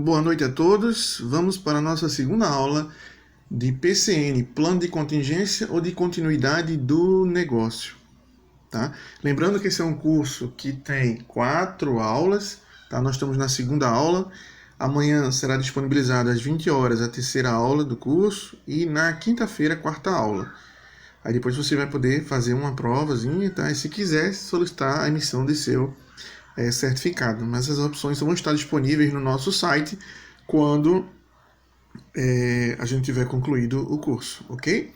Boa noite a todos. Vamos para a nossa segunda aula de PCN, Plano de Contingência ou de Continuidade do Negócio. Tá? Lembrando que esse é um curso que tem 4 aulas. Tá? Nós estamos na segunda aula. Amanhã será disponibilizada às 20 horas a terceira aula do curso e na quinta-feira a quarta aula. Aí depois você vai poder fazer uma provazinha, tá? E se quiser solicitar a emissão de seu certificado. Mas as opções vão estar disponíveis no nosso site quando a gente tiver concluído o curso, ok?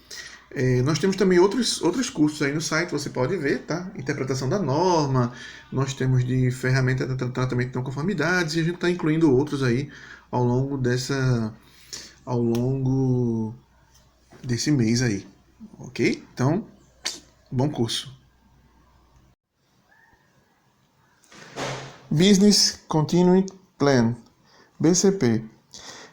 Nós temos também outros cursos aí no site, você pode ver, tá? Interpretação da norma, nós temos de ferramenta de tratamento de não conformidades e a gente está incluindo outros aí ao longo desse mês aí, ok? Então, bom curso. Business Continuity Plan, BCP.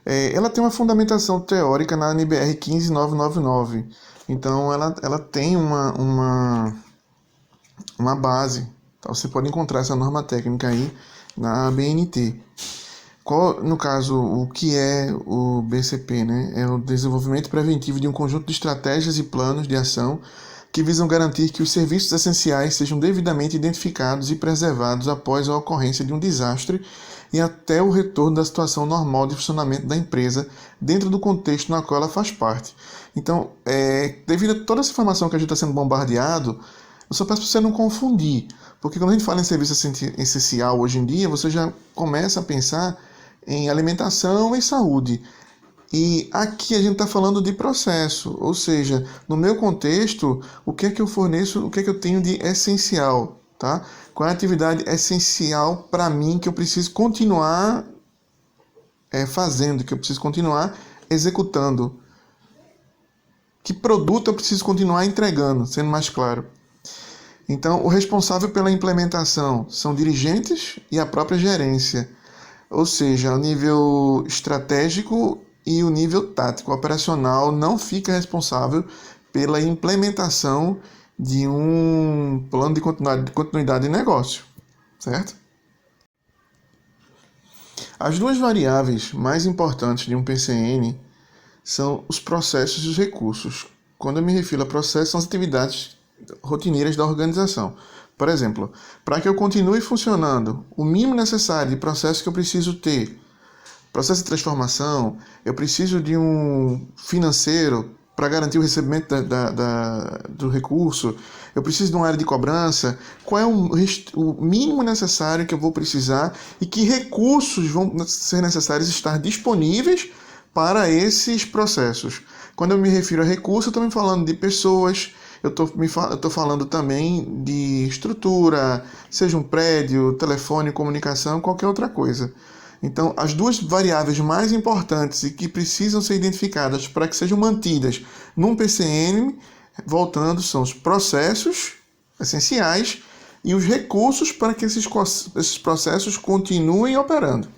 Ela tem uma fundamentação teórica na NBR 15999. Então, ela tem uma base. Então, você pode encontrar essa norma técnica aí na BNT. No caso, o que é o BCP, né? É o desenvolvimento preventivo de um conjunto de estratégias e planos de ação que visam garantir que os serviços essenciais sejam devidamente identificados e preservados após a ocorrência de um desastre e até o retorno da situação normal de funcionamento da empresa dentro do contexto na qual ela faz parte. Então, devido a toda essa informação que a gente está sendo bombardeado, eu só peço para você não confundir, porque quando a gente fala em serviço essencial hoje em dia, você já começa a pensar em alimentação e saúde. E aqui a gente está falando de processo, ou seja, no meu contexto, o que é que eu forneço, o que é que eu tenho de essencial, tá? Qual é a atividade essencial para mim que eu preciso continuar fazendo, que eu preciso continuar executando? Que produto eu preciso continuar entregando, sendo mais claro? Então, o responsável pela implementação são dirigentes e a própria gerência, ou seja, o nível estratégico e o nível tático operacional não fica responsável pela implementação de um plano de continuidade de negócio, certo? As duas variáveis mais importantes de um PCN são os processos e os recursos. Quando eu me refiro a processos, são as atividades rotineiras da organização. Por exemplo, para que eu continue funcionando, o mínimo necessário de processo que eu preciso ter, processo de transformação, eu preciso de um financeiro para garantir o recebimento do recurso, eu preciso de uma área de cobrança, qual é o mínimo necessário que eu vou precisar e que recursos vão ser necessários estar disponíveis para esses processos. Quando eu me refiro a recursos, eu estou me falando de pessoas, eu estou falando também de estrutura, seja um prédio, telefone, comunicação, qualquer outra coisa. Então, as duas variáveis mais importantes e que precisam ser identificadas para que sejam mantidas num PCN, voltando, são os processos essenciais e os recursos para que esses processos continuem operando.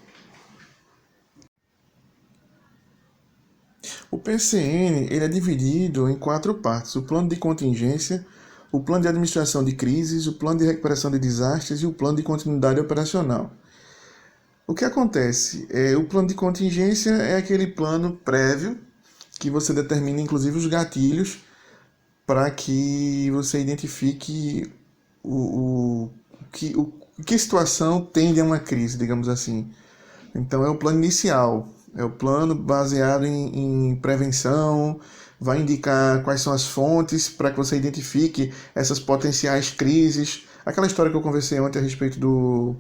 O PCN ele é dividido em 4 partes: o plano de contingência, o plano de administração de crises, o plano de recuperação de desastres e o plano de continuidade operacional. O que acontece? O plano de contingência é aquele plano prévio que você determina, inclusive, os gatilhos para que você identifique que situação tende a uma crise, digamos assim. Então, é o plano inicial, é o plano baseado em prevenção, vai indicar quais são as fontes para que você identifique essas potenciais crises. Aquela história que eu conversei ontem a respeito do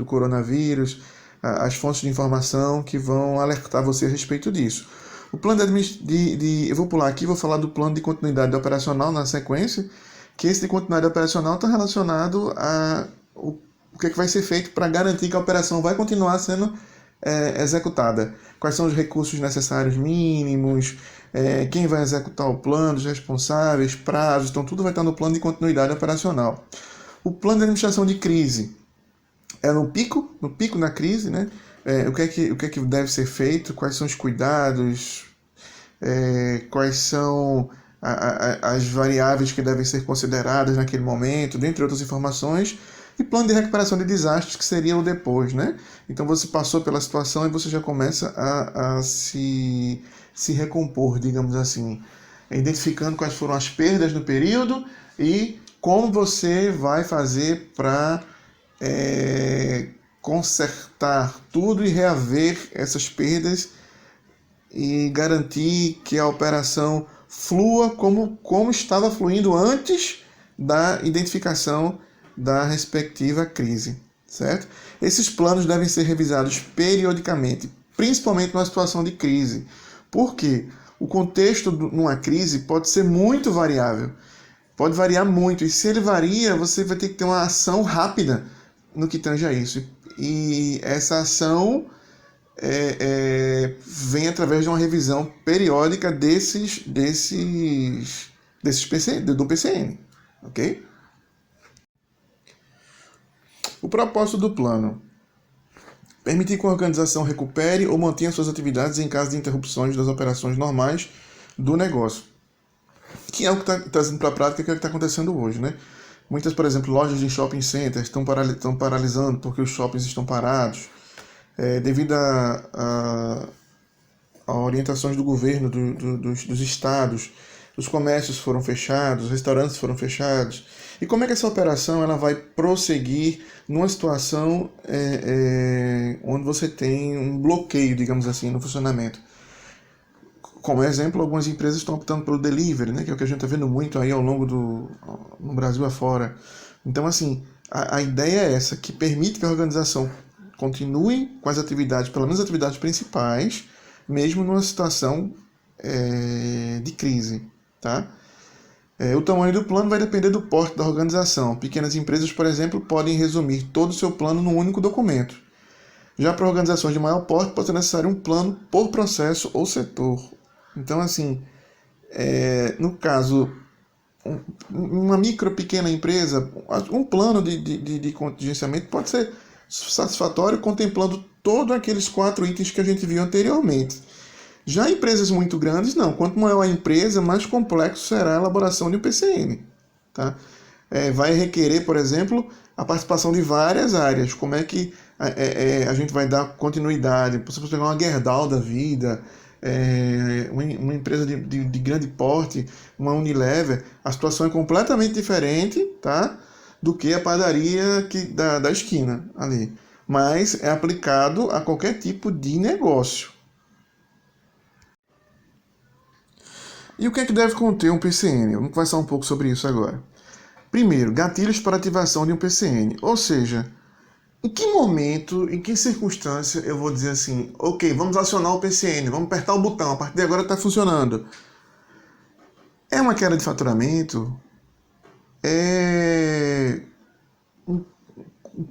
coronavírus, as fontes de informação que vão alertar você a respeito disso. O plano eu vou pular aqui, vou falar do plano de continuidade operacional na sequência, que esse de continuidade operacional está relacionado a o que vai ser feito para garantir que a operação vai continuar sendo executada. Quais são os recursos necessários mínimos, quem vai executar o plano, os responsáveis, prazos, então tudo vai estar no plano de continuidade operacional. O plano de administração de crise é no pico na crise, né? O que é que deve ser feito, quais são os cuidados, quais são as variáveis que devem ser consideradas naquele momento, dentre outras informações. e plano de recuperação de desastres, que seria o depois, né? Então você passou pela situação e você já começa a se recompor, digamos assim, identificando quais foram as perdas no período e como você vai fazer para consertar tudo e reaver essas perdas e garantir que a operação flua como estava fluindo antes da identificação da respectiva crise, certo? Esses planos devem ser revisados periodicamente, principalmente numa situação de crise. Por quê? O contexto numa crise pode ser muito variável, pode variar muito, e se ele varia, você vai ter que ter uma ação rápida no que tange a isso. E essa ação vem através de uma revisão periódica do PCN, ok? O propósito do plano: permitir que a organização recupere ou mantenha suas atividades em caso de interrupções das operações normais do negócio. Que é o que está trazendo para a prática, que é o que está acontecendo hoje, né? Muitas, por exemplo, lojas de shopping centers estão paralisando porque os shoppings estão parados, devido a orientações do governo, dos estados. Os comércios foram fechados, os restaurantes foram fechados. E como é que essa operação ela vai prosseguir numa situação onde você tem um bloqueio, digamos assim, no funcionamento? Como exemplo, algumas empresas estão optando pelo delivery, né, que é o que a gente está vendo muito aí no Brasil afora. Então, assim, a ideia é essa, que permite que a organização continue com as atividades, pelo menos as atividades principais, mesmo numa situação de crise, tá? O tamanho do plano vai depender do porte da organização. Pequenas empresas, por exemplo, podem resumir todo o seu plano num único documento. Já para organizações de maior porte, pode ser necessário um plano por processo ou setor. Então, assim, no caso, uma pequena empresa, um plano de contingenciamento pode ser satisfatório, contemplando todos aqueles 4 itens que a gente viu anteriormente. Já empresas muito grandes, não. Quanto maior a empresa, mais complexo será a elaboração de um PCN. Tá? Vai requerer, por exemplo, a participação de várias áreas. Como é que a gente vai dar continuidade? Você pode pegar uma Gerdau da vida, uma empresa de grande porte, uma Unilever, a situação é completamente diferente, tá, do que a padaria da esquina ali. Mas é aplicado a qualquer tipo de negócio. E o que é que deve conter um PCN? Vamos conversar um pouco sobre isso agora. Primeiro, gatilhos para ativação de um PCN. Ou seja, em que momento, em que circunstância eu vou dizer assim, ok, vamos acionar o PCN, vamos apertar o botão, a partir de agora está funcionando. É uma queda de faturamento? É um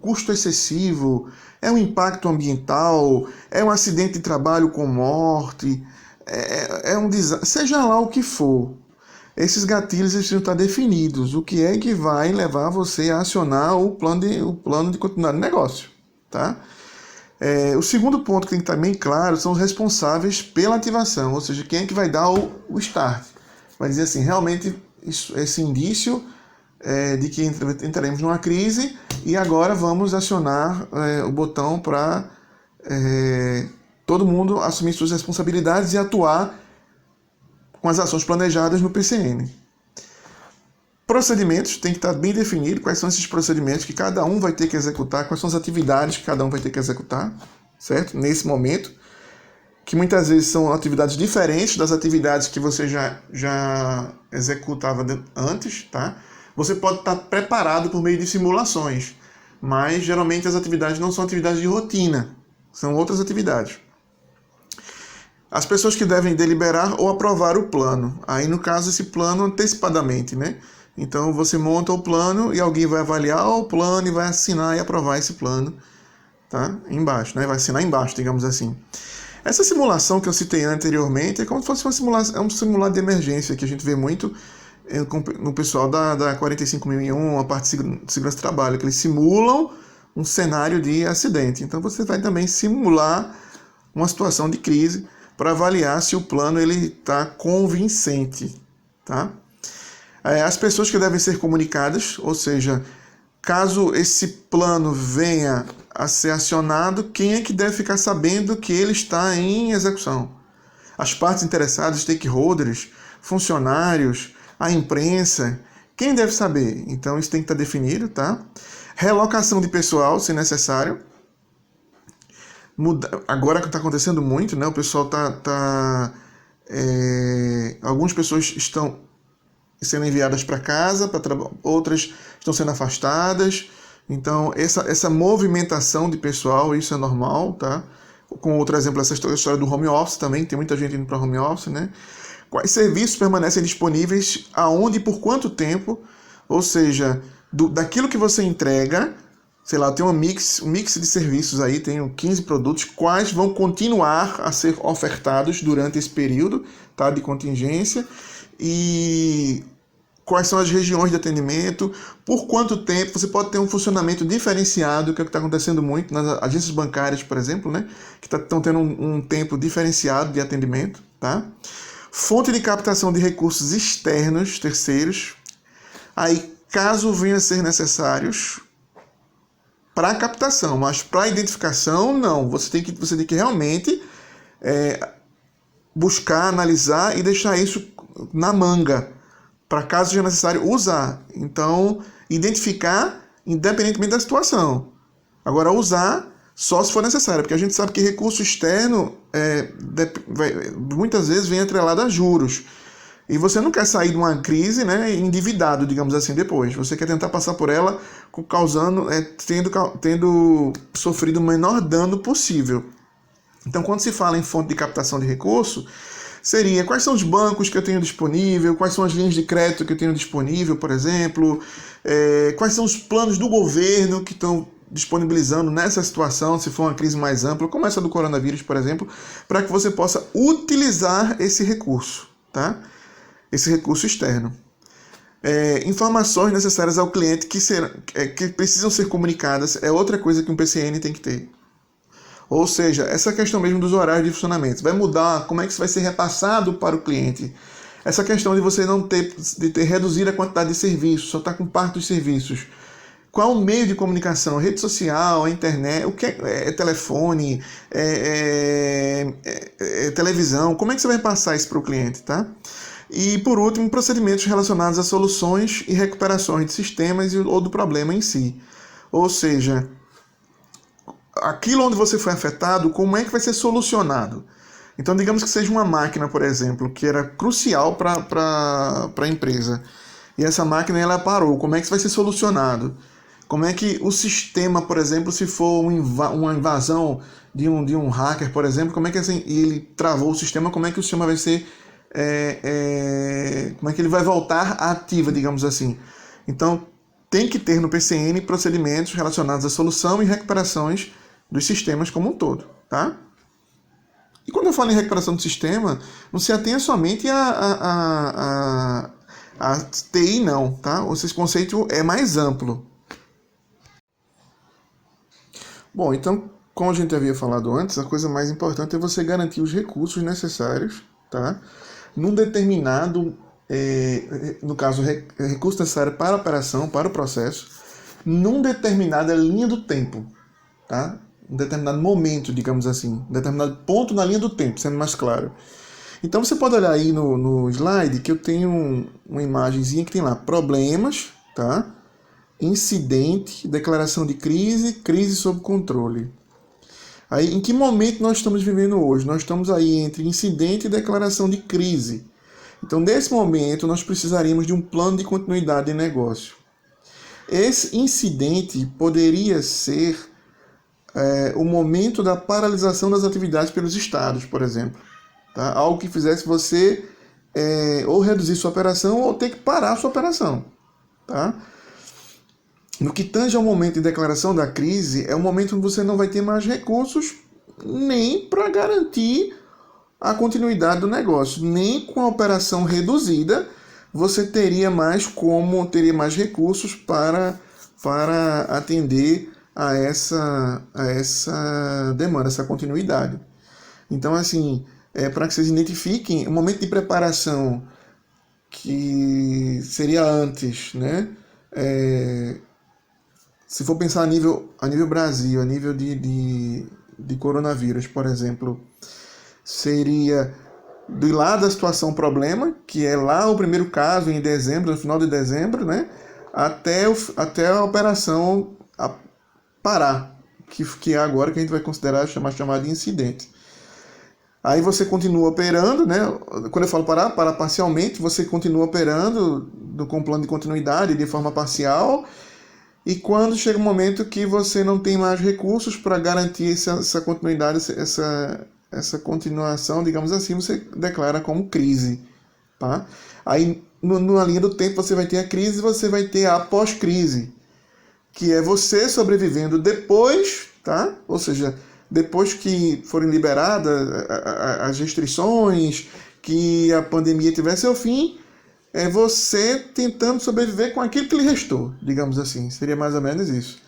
custo excessivo? É um impacto ambiental? É um acidente de trabalho com morte? É um desastre? Seja lá o que for. Esses gatilhos precisam estar definidos. O que é que vai levar você a acionar o plano de continuidade do negócio, tá? O segundo ponto que tem que estar bem claro são os responsáveis pela ativação, ou seja, quem é que vai dar o start. Vai dizer assim, realmente esse indício de que entraremos numa crise e agora vamos acionar o botão para todo mundo assumir suas responsabilidades e atuar com as ações planejadas no PCN. Procedimentos, tem que estar bem definido quais são esses procedimentos que cada um vai ter que executar, quais são as atividades que cada um vai ter que executar, certo? Nesse momento, que muitas vezes são atividades diferentes das atividades que você já executava antes, tá? Você pode estar preparado por meio de simulações, mas geralmente as atividades não são atividades de rotina, são outras atividades. As pessoas que devem deliberar ou aprovar o plano. Aí, no caso, esse plano antecipadamente, né? Então, você monta o plano e alguém vai avaliar o plano e vai assinar e aprovar esse plano, tá? Embaixo, né? Vai assinar embaixo, digamos assim. Essa simulação que eu citei anteriormente é como se fosse uma simulação, um simulado de emergência que a gente vê muito no pessoal da 45001, a parte de segurança do trabalho, que eles simulam um cenário de acidente. Então, você vai também simular uma situação de crise para avaliar se o plano está convincente, tá? As pessoas que devem ser comunicadas, ou seja, Caso esse plano venha a ser acionado, quem é que deve ficar sabendo que ele está em execução? As partes interessadas, stakeholders, funcionários, a imprensa, quem deve saber? Então isso tem que estar definido, tá? Relocação de pessoal, se necessário. Agora que está acontecendo muito, né? O pessoal algumas pessoas estão sendo enviadas para casa, outras estão sendo afastadas. Então, essa movimentação de pessoal, isso é normal, tá? Com outro exemplo, essa história do home office também, tem muita gente indo para home office, né? Quais serviços permanecem disponíveis, aonde e por quanto tempo, ou seja, daquilo que você entrega, sei lá, tem um mix de serviços aí, tenho 15 produtos, quais vão continuar a ser ofertados durante esse período, tá, de contingência, e quais são as regiões de atendimento, por quanto tempo. Você pode ter um funcionamento diferenciado, que é o que está acontecendo muito nas agências bancárias, por exemplo, né, que estão tendo um tempo diferenciado de atendimento, tá? Fonte de captação de recursos externos, terceiros. Aí, caso venha a ser necessários para captação, mas para identificação, não. Você tem que realmente buscar, analisar e deixar isso na manga, para caso seja necessário usar. Então, identificar independentemente da situação. Agora, usar só se for necessário, porque a gente sabe que recurso externo muitas vezes vem atrelado a juros. E você não quer sair de uma crise, né, endividado, digamos assim, depois. Você quer tentar passar por ela tendo sofrido o menor dano possível. Então, quando se fala em fonte de captação de recurso, seria quais são os bancos que eu tenho disponível, quais são as linhas de crédito que eu tenho disponível, por exemplo, quais são os planos do governo que estão disponibilizando nessa situação, se for uma crise mais ampla, como essa do coronavírus, por exemplo, para que você possa utilizar esse recurso, tá? Esse recurso externo. Informações necessárias ao cliente que precisam ser comunicadas é outra coisa que um PCN tem que ter. Ou seja, essa questão mesmo dos horários de funcionamento. Vai mudar, como é que isso vai ser repassado para o cliente? Essa questão de você não ter reduzir a quantidade de serviços, só estar com parte dos serviços. Qual o meio de comunicação? Rede social, internet, o que é telefone, televisão? Como é que você vai passar isso para o cliente, tá? E, por último, procedimentos relacionados a soluções e recuperações de sistemas ou do problema em si. Ou seja, aquilo onde você foi afetado, como é que vai ser solucionado? Então, digamos que seja uma máquina, por exemplo, que era crucial para a empresa. E essa máquina ela parou. Como é que isso vai ser solucionado? Como é que o sistema, por exemplo, se for uma invasão de um hacker, por exemplo, como é que ele travou o sistema, como é que o sistema vai ser... como é que ele vai voltar à ativa, digamos assim. Então, tem que ter no PCN procedimentos relacionados à solução e recuperações dos sistemas como um todo, tá? E quando eu falo em recuperação do sistema, não se atenha somente a TI, não, tá? Esse conceito é mais amplo. Bom, então, como a gente havia falado antes, a coisa mais importante é você garantir os recursos necessários, tá? Num determinado, no caso, recurso necessário para a operação, para o processo, num determinada linha do tempo, tá? Um determinado momento, digamos assim, um determinado ponto na linha do tempo, sendo mais claro. Então você pode olhar aí no slide que eu tenho uma imagenzinha que tem lá problemas, tá? Incidente, declaração de crise, crise sob controle. Aí, em que momento nós estamos vivendo hoje? Nós estamos aí entre incidente e declaração de crise. Então, nesse momento, nós precisaríamos de um plano de continuidade de negócio. Esse incidente poderia ser o momento da paralisação das atividades pelos estados, por exemplo. Tá? Algo que fizesse você ou reduzir sua operação ou ter que parar a sua operação. Tá? No que tange ao momento de declaração da crise, é o momento onde você não vai ter mais recursos nem para garantir a continuidade do negócio. Nem com a operação reduzida você teria mais recursos para atender a essa demanda, essa continuidade. Então, assim, para que vocês identifiquem o momento de preparação que seria antes, né? Se for pensar a nível Brasil, a nível de coronavírus, por exemplo, seria do lado da situação problema, que é lá o primeiro caso em dezembro, no final de dezembro, né? Até a operação parar, que é agora que a gente vai considerar chamar de incidente. Aí você continua operando, né? Quando eu falo parar parcialmente, você continua operando com plano de continuidade de forma parcial. E quando chega um momento que você não tem mais recursos para garantir essa continuidade, essa continuação, digamos assim, você declara como crise. Tá? Aí, na linha do tempo, você vai ter a crise e você vai ter a pós-crise, que é você sobrevivendo depois, tá? Ou seja, depois que forem liberadas as restrições, que a pandemia tiver seu fim, é você tentando sobreviver com aquilo que lhe restou, digamos assim. Seria mais ou menos isso.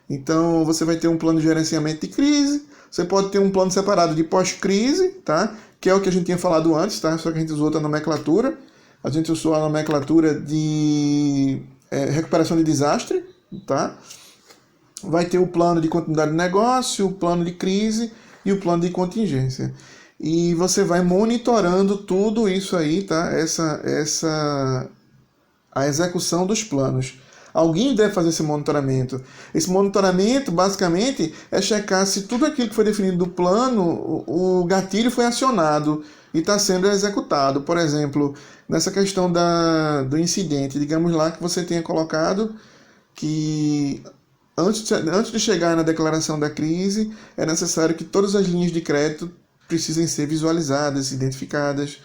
Então, você vai ter um plano de gerenciamento de crise, você pode ter um plano separado de pós-crise, tá? Que é o que a gente tinha falado antes, tá? Só que a gente usou outra nomenclatura. A gente usou a nomenclatura de recuperação de desastre, tá? Vai ter o plano de continuidade de negócio, o plano de crise e o plano de contingência. E você vai monitorando tudo isso aí, tá? A execução dos planos. Alguém deve fazer esse monitoramento. Esse monitoramento, basicamente, é checar se tudo aquilo que foi definido do plano, o gatilho foi acionado e está sendo executado. Por exemplo, nessa questão do incidente, digamos lá que você tenha colocado que antes de chegar na declaração da crise, é necessário que todas as linhas de crédito precisem ser visualizadas, identificadas,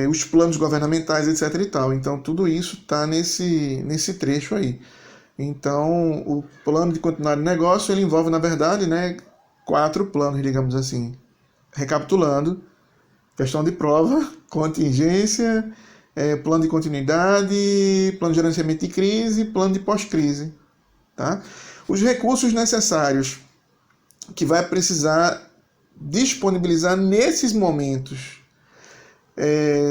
os planos governamentais, etc. e tal. Então, tudo isso está nesse trecho aí. Então, o plano de continuidade de negócio, ele envolve, na verdade, né, 4 planos, digamos assim. Recapitulando, questão de prova, contingência, plano de continuidade, plano de gerenciamento de crise e plano de pós-crise. Tá? Os recursos necessários que vai precisar disponibilizar nesses momentos: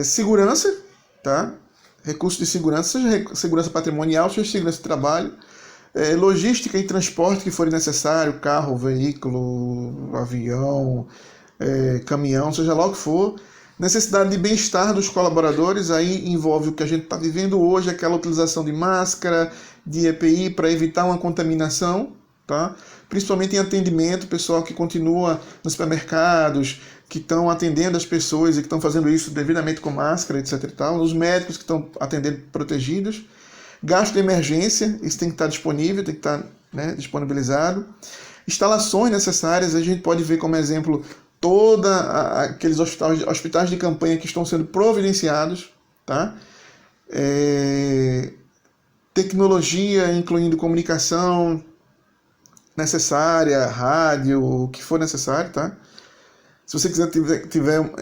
segurança, tá? Recursos de segurança, seja segurança patrimonial, seja segurança de trabalho, logística e transporte que forem necessário, carro, veículo, avião, caminhão, seja lá o que for. Necessidade de bem-estar dos colaboradores, aí envolve o que a gente está vivendo hoje, aquela utilização de máscara, de EPI para evitar uma contaminação, tá? Principalmente em atendimento, pessoal que continua nos supermercados, que estão atendendo as pessoas e que estão fazendo isso devidamente com máscara, etc. e tal. Os médicos que estão atendendo protegidos. Gasto de emergência, isso tem que estar disponível, tem que estar, né, disponibilizado. Instalações necessárias, a gente pode ver como exemplo aqueles hospitais de campanha que estão sendo providenciados, tá? Tecnologia, incluindo comunicação necessária, rádio, o que for necessário, tá? Se você tiver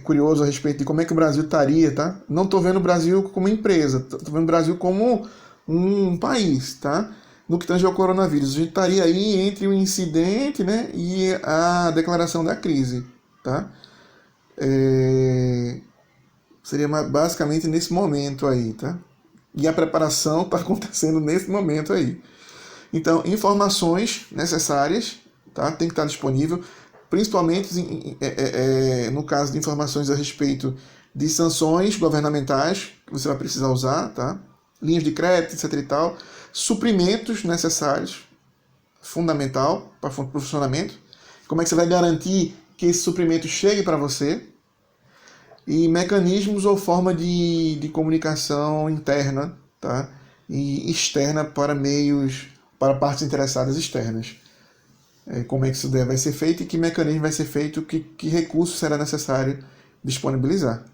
curioso a respeito de como é que o Brasil estaria, tá? Não estou vendo o Brasil como empresa, estou vendo o Brasil como um país, tá? No que tange ao coronavírus, a gente estaria aí entre o incidente, né, e a declaração da crise, tá? Seria basicamente nesse momento aí, tá? E a preparação está acontecendo nesse momento aí. Então, informações necessárias, tá? Tem que estar disponível, principalmente no caso de informações a respeito de sanções governamentais que você vai precisar usar, tá? Linhas de crédito, etc. e tal. Suprimentos necessários, fundamental para o funcionamento. Como é que você vai garantir que esse suprimento chegue para você? E mecanismos ou forma de comunicação interna, tá? E externa para partes interessadas externas. Como é que isso vai ser feito e que mecanismo vai ser feito, que recurso será necessário disponibilizar.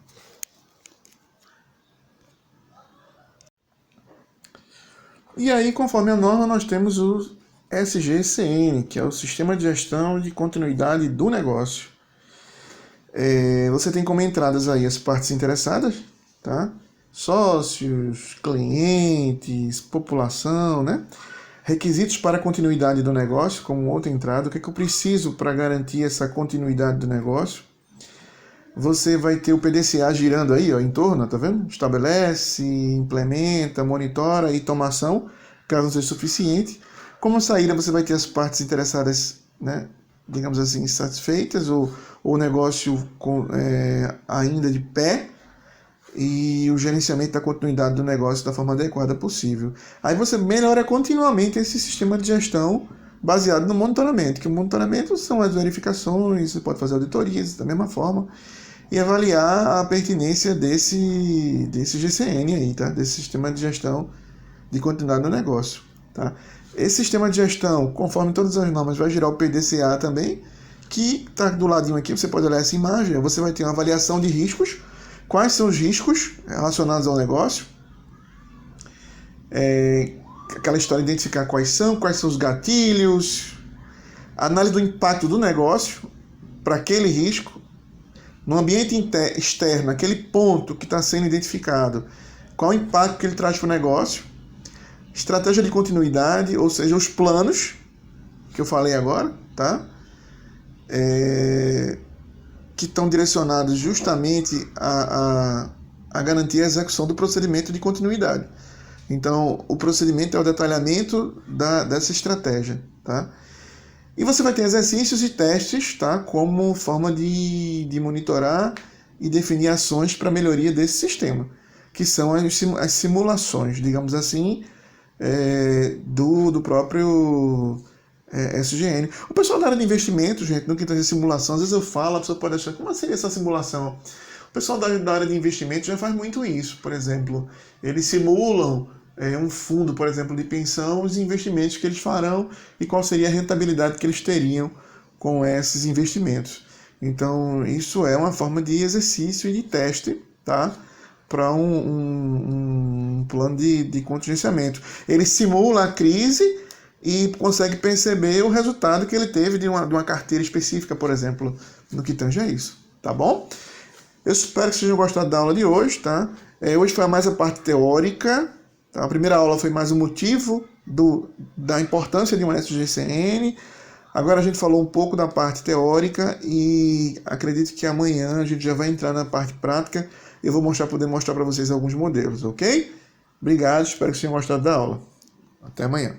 E aí, conforme a norma, nós temos o SGCN, que é o Sistema de Gestão de Continuidade do Negócio. Você tem como entradas aí as partes interessadas, tá? Sócios, clientes, população, né? Requisitos para a continuidade do negócio, como outra entrada. O que é que eu preciso para garantir essa continuidade do negócio? Você vai ter o PDCA girando aí, ó, em torno, tá vendo? Estabelece, implementa, monitora e toma ação caso não seja suficiente. Como saída, você vai ter as partes interessadas, né, digamos assim, satisfeitas, ou o negócio ainda de pé, e o gerenciamento da continuidade do negócio da forma adequada possível. Aí você melhora continuamente esse sistema de gestão baseado no monitoramento, que o monitoramento são as verificações, você pode fazer auditorias da mesma forma, e avaliar a pertinência desse GCN aí, tá? Desse sistema de gestão de continuidade do negócio, tá? Esse sistema de gestão, conforme todas as normas, vai gerar o PDCA também, que está do ladinho aqui, você pode olhar essa imagem, você vai ter uma avaliação de riscos, quais são os riscos relacionados ao negócio, aquela história de identificar quais são os gatilhos, análise do impacto do negócio para aquele risco, no ambiente externo, aquele ponto que está sendo identificado, qual o impacto que ele traz para o negócio, estratégia de continuidade, ou seja, os planos que eu falei agora, tá? Que estão direcionados justamente a garantir a execução do procedimento de continuidade. Então, o procedimento é o detalhamento dessa estratégia, tá? E você vai ter exercícios e testes, tá? Como forma de monitorar e definir ações para melhoria desse sistema, que são as simulações, digamos assim, do próprio SGN. O pessoal da área de investimento, gente, no que tem simulação, às vezes eu falo, a pessoa pode achar, como seria essa simulação? O pessoal da área de investimento já faz muito isso, por exemplo, eles simulam um fundo, por exemplo, de pensão, os investimentos que eles farão e qual seria a rentabilidade que eles teriam com esses investimentos. Então, isso é uma forma de exercício e de teste, tá? Para um plano de contingenciamento. Ele simula a crise e consegue perceber o resultado que ele teve de uma carteira específica, por exemplo, no que tange a isso, tá bom? Eu espero que vocês tenham gostado da aula de hoje, tá? Hoje foi mais a parte teórica, tá? A primeira aula foi mais o motivo da importância de um SGCN. Agora a gente falou um pouco da parte teórica e acredito que amanhã a gente já vai entrar na parte prática. Eu vou poder mostrar para vocês alguns modelos, ok? Obrigado, espero que vocês tenham gostado da aula. Até amanhã.